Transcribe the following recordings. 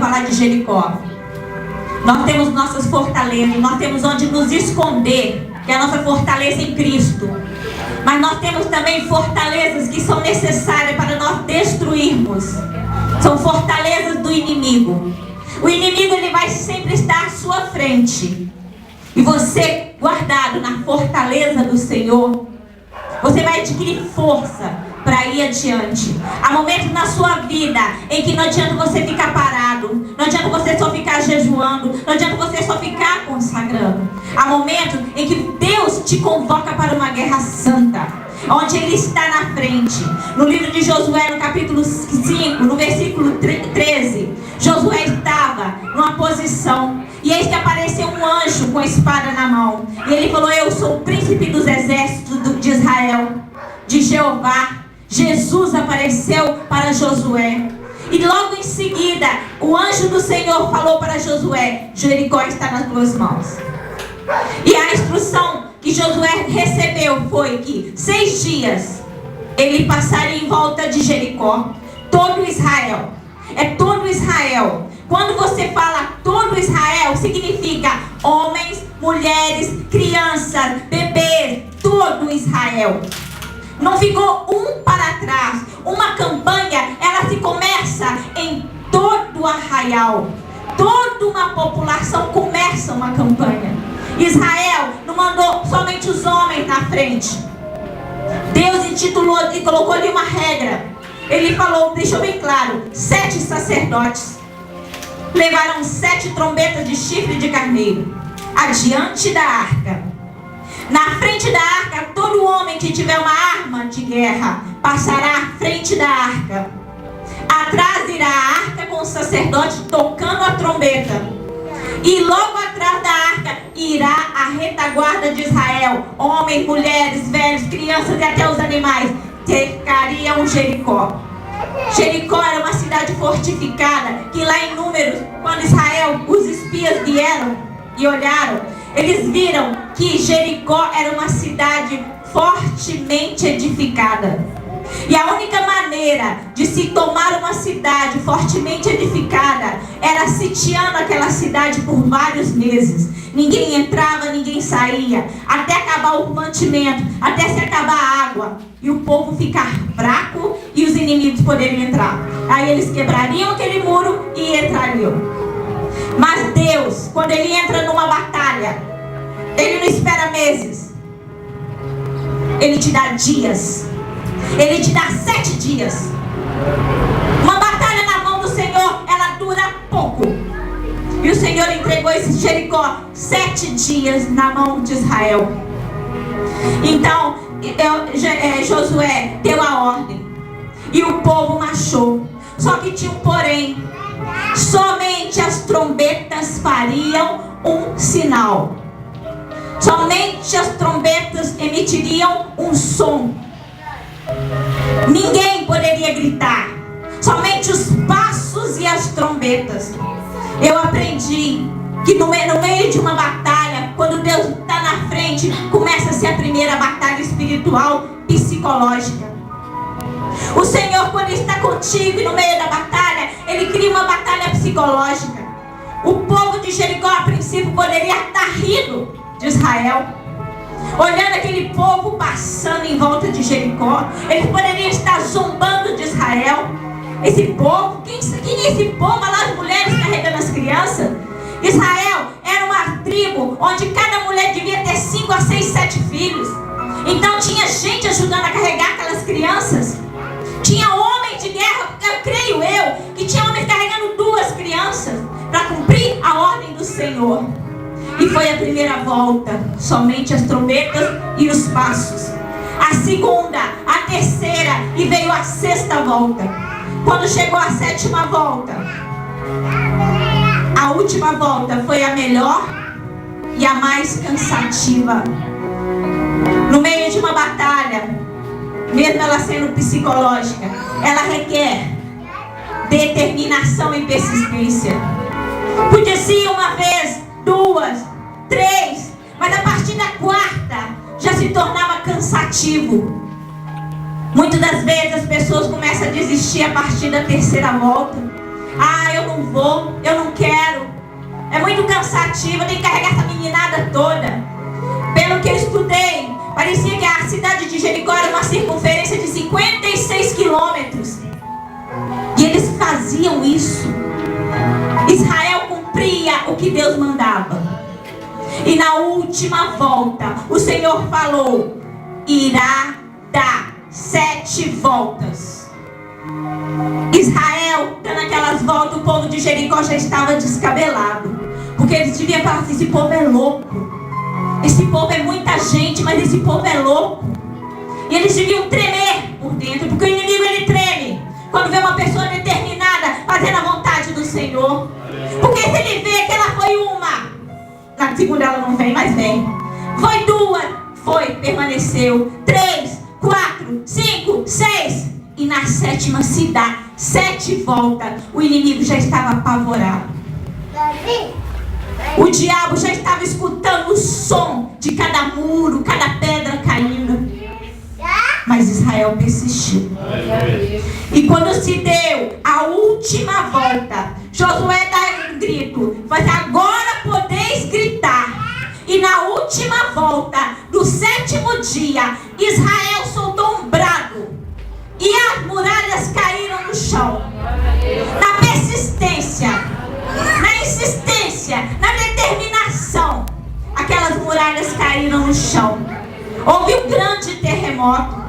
falar de Jericó. Nós temos nossas fortalezas, nós temos onde nos esconder, que é a nossa fortaleza em Cristo. Mas nós temos também fortalezas que são necessárias para nós destruirmos. São fortalezas do inimigo. O inimigo, ele vai sempre estar à sua frente. E você, guardado na fortaleza do Senhor, você vai adquirir força para ir adiante. Há momentos na sua vida em que não adianta você ficar parado, não adianta você só ficar jejuando, não adianta você só ficar consagrando. Há momentos em que Deus te convoca para uma guerra santa, onde Ele está na frente. No livro de Josué, no capítulo 5, no versículo 13, Josué estava numa posição, e eis que apareceu um anjo com a espada na mão, e ele falou: eu sou o príncipe dos exércitos de Israel, de Jeová. Jesus apareceu para Josué, e logo em seguida o anjo do Senhor falou para Josué: Jericó está nas tuas mãos. E a instrução que Josué recebeu foi que 6 dias ele passaria em volta de Jericó. Todo Israel, é todo Israel. Quando você fala todo Israel, significa homens, mulheres, crianças, bebês, todo Israel. Não ficou um para trás. Uma campanha, ela se começa em todo o arraial. Toda uma população começa uma campanha. Israel não mandou somente os homens na frente. Deus intitulou e colocou ali uma regra. Ele falou, deixou bem claro: 7 sacerdotes levaram 7 trombetas de chifre de carneiro adiante da arca. Na frente da arca, todo homem que tiver uma arma de guerra passará à frente da arca. Atrás irá a arca com o sacerdote tocando a trombeta. E logo atrás da arca irá a retaguarda de Israel. Homens, mulheres, velhos, crianças e até os animais cercariam Jericó. Jericó era uma cidade fortificada, que lá em Números, quando Israel, os espias vieram e olharam, eles viram que Jericó era uma cidade fortemente edificada. E a única maneira de se tomar uma cidade fortemente edificada era sitiando aquela cidade por vários meses. Ninguém entrava, ninguém saía, até acabar o mantimento, até se acabar a água, e o povo ficar fraco e os inimigos poderiam entrar. Aí eles quebrariam aquele muro e entrariam. Mas Deus, quando Ele entra numa batalha, Ele não espera meses. Ele te dá dias. Ele te dá 7 dias. Uma batalha na mão do Senhor, ela dura pouco. E o Senhor entregou esse Jericó 7 dias na mão de Israel. Então Josué deu a ordem e o povo marchou. Só que tinha um porém: somente as trombetas fariam um sinal. Somente as trombetas emitiriam um som. Ninguém poderia gritar. Somente os passos e as trombetas. Eu aprendi que no meio de uma batalha, quando Deus está na frente, começa-se a primeira batalha espiritual, psicológica. O Senhor, quando Ele está contigo e no meio da batalha, Ele cria uma batalha psicológica. O povo de Jericó, a princípio, poderia estar rindo de Israel, olhando aquele povo passando em volta de Jericó. Eles poderiam estar zombando de Israel. Esse povo, quem é esse povo? Olha lá as mulheres carregando as crianças. Israel era uma tribo onde cada mulher devia ter 5 a 6, 7 filhos. Então tinha gente ajudando a carregar aquelas crianças. Tinha homens de guerra, creio eu, que tinha homens carregando 2 crianças para cumprir a ordem do Senhor. E foi a primeira volta, somente as trombetas e os passos. A segunda, a terceira e veio a 6ª volta. Quando chegou a 7ª volta, a última volta foi a melhor e a mais cansativa. No meio de uma batalha, mesmo ela sendo psicológica, ela requer determinação e persistência. Podia ser uma vez, 2, 3, mas a partir da 4ª já se tornava cansativo. Muitas das vezes as pessoas começam a desistir a partir da 3ª volta. Ah, eu não vou, o que Deus mandava. E na última volta, o Senhor falou: irá dar 7 voltas. Israel, dando aquelas voltas, o povo de Jericó já estava descabelado. Porque eles deviam falar assim: esse povo é louco. Esse povo é muita gente, mas esse povo é louco. E eles deviam tremer por dentro, porque o inimigo ele treme quando vê uma pessoa determinada fazendo a vontade do Senhor. Porque se ele vê que ela foi uma, na segunda ela não vem, mas vem. Foi 2, foi, permaneceu. 3, 4, 5, 6. E na 7ª se dá 7 voltas. O inimigo já estava apavorado. O diabo já estava escutando o som de cada muro, cada pedra caindo. Mas Israel persistiu. E quando se deu a última volta, Josué dá um grito: mas agora podeis gritar. E na última volta, no 7º dia, Israel soltou um brado. E as muralhas caíram no chão. Na persistência, na insistência, na determinação, aquelas muralhas caíram no chão. Houve um grande terremoto.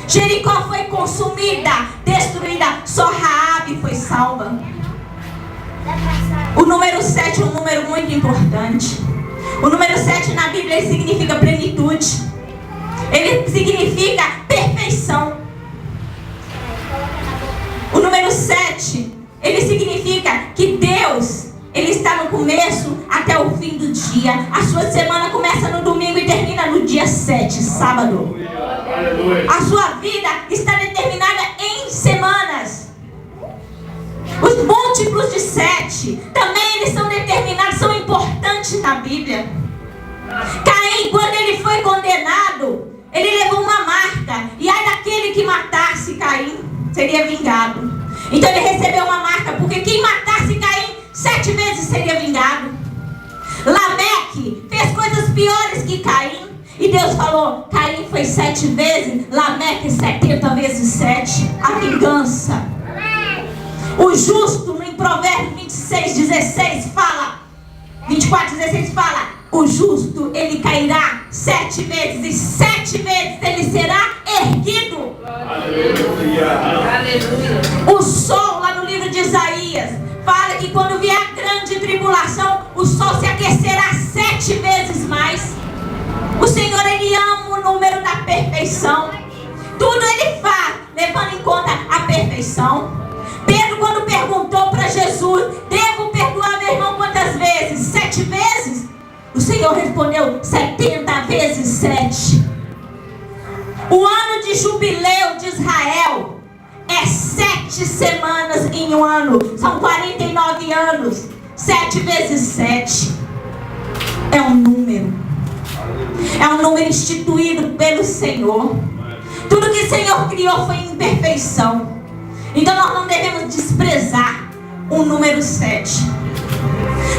Jericó foi consumida, destruída. Só Raabe foi salva. O número 7 é um número muito importante. O número 7 na Bíblia ele significa plenitude. Ele significa perfeição. O número 7, ele significa que Deus, ele está no começo até o fim do dia. A sua semana começa no domingo e termina no dia 7, sábado. A sua vida está determinada em semanas. Os múltiplos de 7 também eles são determinados, são importantes na Bíblia. Caim, quando ele foi condenado, ele levou uma marca. E ai daquele que matasse Caim, seria vingado. Então ele recebeu uma marca, porque quem matasse Caim 7 vezes seria vingado. Lameque fez coisas piores que Caim. E Deus falou: Caim foi 7 vezes, Lameque 70 vezes 7. A vingança. O justo, em Provérbios 26:16 fala, 24:16 fala: o justo ele cairá 7 vezes e 7 vezes ele será erguido. Aleluia. Aleluia. O sol, lá no livro de Isaías, fala que quando vier a grande tribulação, o sol se aquecerá 7 vezes mais. O Senhor ele ama o número da perfeição. Tudo ele faz levando em conta a perfeição. Pedro, quando perguntou para Jesus: devo perdoar meu irmão quantas vezes? 7 vezes? O Senhor respondeu: 70 vezes 7. O ano de jubileu de Israel é 7 semanas em um ano. São 49 anos. 7 vezes 7 é um número. É um número instituído pelo Senhor. Tudo que o Senhor criou foi em perfeição. Então nós não devemos desprezar o número 7.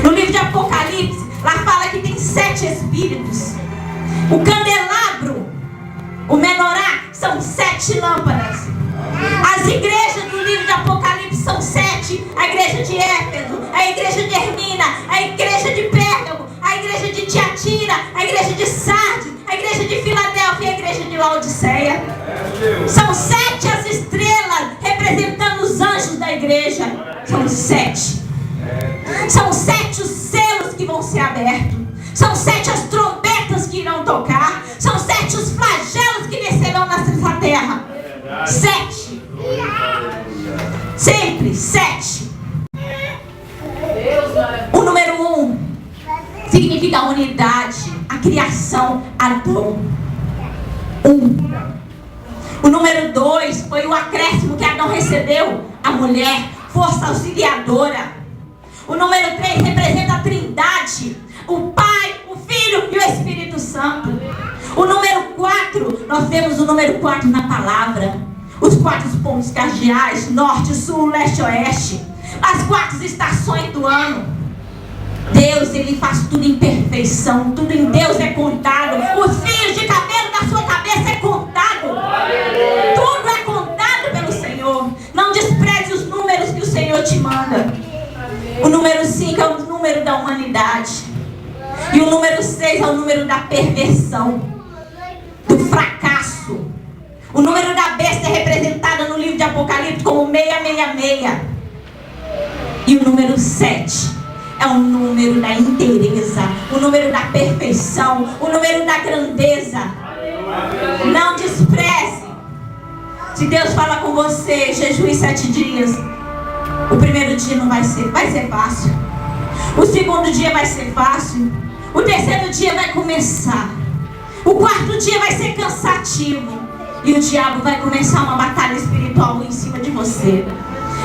No livro de Apocalipse, lá fala que tem 7 espíritos. O candelabro, o menorá, são 7 lâmpadas. As igrejas do livro de Apocalipse são 7. A igreja de Éfeso, a igreja de Esmirna, a igreja de Pérgamo, a igreja de Tiatira, a igreja de Sardes, a igreja de Filadélfia e a igreja de Laodiceia. São 7 as estrelas representando os anjos da igreja. São 7. São 7 os selos que vão ser abertos. São 7 as trombetas que irão tocar. São 7 os flagelos que descerão nessa terra. 7. Sempre 7. O número 1 significa a unidade, a criação, Adão. 1. O número 2 foi o acréscimo que Adão recebeu, a mulher, força auxiliadora. O número 3 representa a Trindade, o Pai, o Filho e o Espírito Santo. O número 4, nós temos o número 4 na palavra. Os 4 pontos cardeais, norte, sul, leste, oeste. As 4 estações do ano. Deus, ele faz tudo em perfeição. Tudo em Deus é contado. Os fios de cabelo da sua cabeça é contado. Tudo é contado pelo Senhor. Não despreze os números que o Senhor te manda. O número 5 é o número da humanidade. E o número 6 é o número da perversão, do fracasso. O número da besta é representado no livro de Apocalipse como 666. E o número 7 é o número da inteireza, o número da perfeição, o número da grandeza. Não despreze. Se Deus fala com você, jejue 7 dias. O primeiro dia não vai ser fácil. O segundo dia vai ser fácil. O terceiro dia vai começar. O quarto dia vai ser cansativo. E o diabo vai começar uma batalha espiritual em cima de você,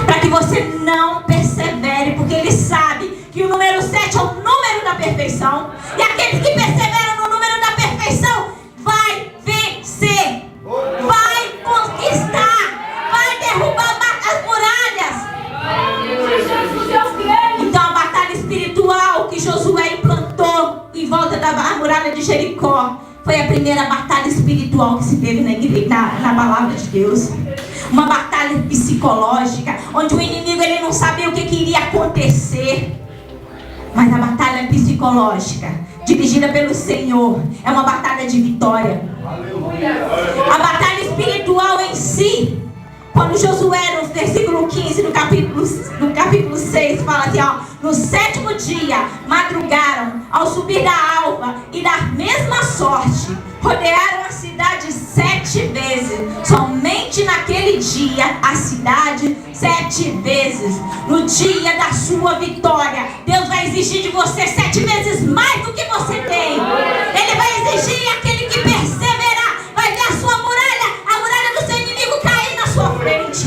para que você não persevere, porque ele sabe que o número 7 é o número da perfeição. E aqueles que perseveram no número da perfeição vai vencer, vai conquistar, vai derrubar as muralhas. Então a batalha espiritual que Josué implantou em volta da muralha de Jericó foi a primeira batalha espiritual que se teve na palavra de Deus. Uma batalha psicológica, onde o inimigo ele não sabia o que iria acontecer. Mas a batalha psicológica, dirigida pelo Senhor, é uma batalha de vitória. A batalha espiritual em si, quando Josué, no versículo 15 do capítulo 6, fala assim, no 7º dia, madrugaram ao subir da alva e da mesma sorte, rodearam a cidade 7 vezes. Somente naquele dia, a cidade 7 vezes. No dia da sua vitória, Deus vai exigir de você 7 vezes mais do que você tem. Ele vai exigir aquele que perseverar, vai ver a sua muralha, a muralha do seu inimigo cair na sua frente.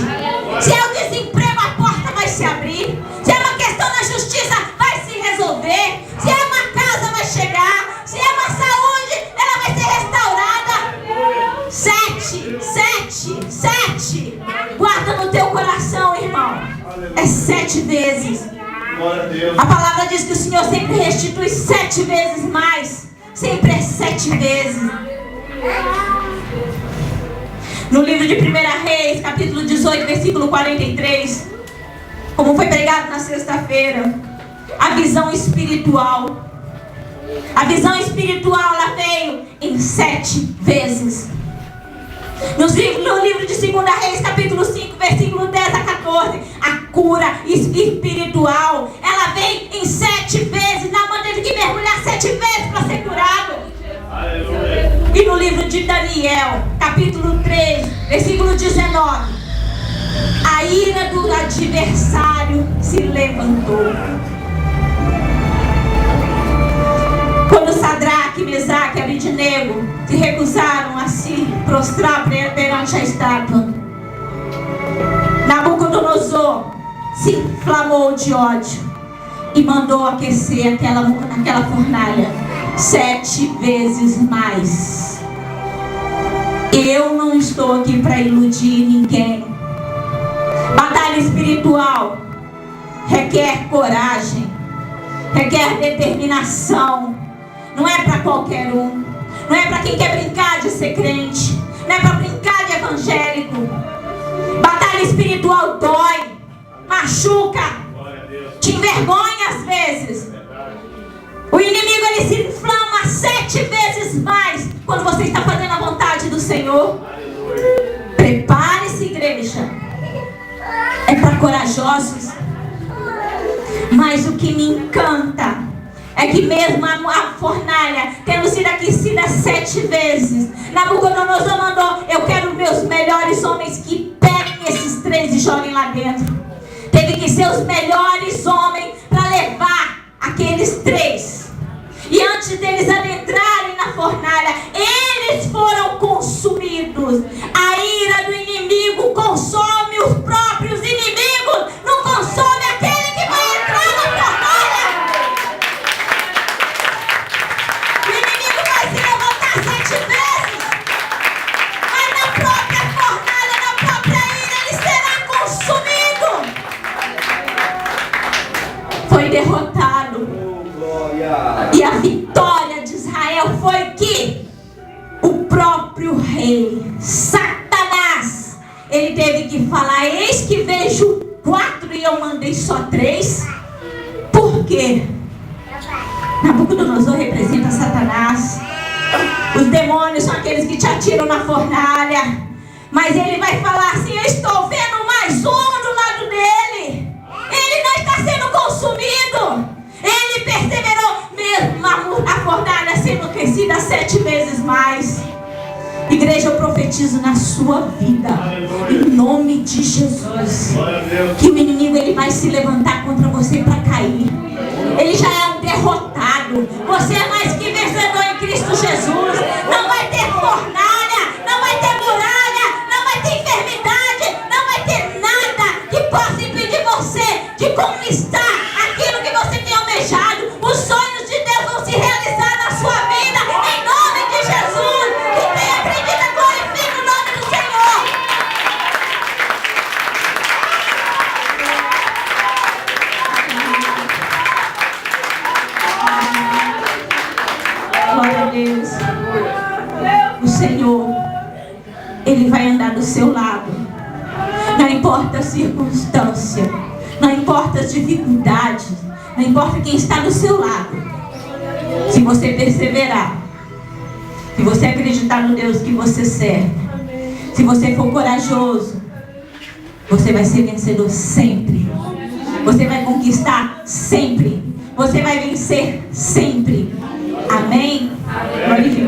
Se é o desemprego, a porta vai se abrir. Se é uma questão na justiça, vai se resolver. Se é uma casa, vai chegar. Se é uma saúde, ela vai ser restaurada. 7. Guarda no teu coração, irmão. É 7 vezes. A palavra diz que o Senhor sempre restitui 7 vezes mais. Sempre é 7 vezes. No livro de 1 Reis, capítulo 18, versículo 43, como foi pregado na sexta-feira, a visão espiritual. A visão espiritual, ela veio em 7 vezes. No livro de 2 Reis, capítulo 5, versículo 10 a 14, a cura espiritual, ela vem em 7 vezes. Não, mano, teve que mergulhar 7 vezes para ser curado. Aleluia. E no livro de Daniel, capítulo 3, versículo 19, a ira do adversário se levantou. Quando Sadraque, Mesaque e Abednego se recusaram a se prostrar perante a estátua, Nabucodonosor se inflamou de ódio e mandou aquecer aquela fornalha 7 vezes mais. Eu não estou aqui para iludir ninguém. Batalha espiritual requer coragem, requer determinação. Não é para qualquer um. Não é para quem quer brincar de ser crente. Não é para brincar de evangélico. Batalha espiritual dói, machuca, te envergonha às vezes. O inimigo ele se inflama 7 vezes mais quando você está fazendo a vontade do Senhor. Prepare-se, igreja. É para corajosos. Mas o que me encanta é que mesmo a fornalha tendo sido aquecida 7 vezes, Nabucodonosor mandou: eu quero meus melhores homens que peguem esses 3 e joguem lá dentro. Teve que ser os melhores homens para levar aqueles 3. E antes deles adentrarem na fornalha, eles foram consumidos. A ira do inimigo consome os próprios inimigos, não consome aquele que vai entrar na fornalha. O inimigo vai se levantar 7 vezes, mas na própria fornalha, na própria ira, ele será consumido. Foi derrotado. E a vitória de Israel foi que o próprio rei, Satanás, ele teve que falar: eis que vejo 4 e eu mandei só 3. quê? Nabucodonosor representa Satanás. Os demônios são aqueles que te atiram na fornalha. Mas ele vai falar assim: eu estou vendo mais um do lado dele. Ele não está sendo consumido. Ele perseverou mesmo a fornalha sendo aquecida 7 vezes mais. Igreja, eu profetizo na sua vida, em nome de Jesus, que o inimigo ele vai se levantar contra você para cair. Ele já é um derrotado. Você é mais que vencedor em Cristo Jesus. Não vai ter fornalha, não vai ter muralha, não vai ter enfermidade, não vai ter nada que possa impedir você de conquistar aquilo que você tem almejado. Os sonhos de Deus vão se realizar na sua vida, em nome de Jesus. E quem acredita, glorifica o nome do Senhor. Glória a Deus. O Senhor, Ele vai andar do seu lado. Não importa a circunstância, não importa as dificuldades, não importa quem está do seu lado. Se você perseverar, se você acreditar no Deus que você serve, se você for corajoso, você vai ser vencedor sempre. Você vai conquistar sempre. Você vai vencer sempre. Amém? Glorifique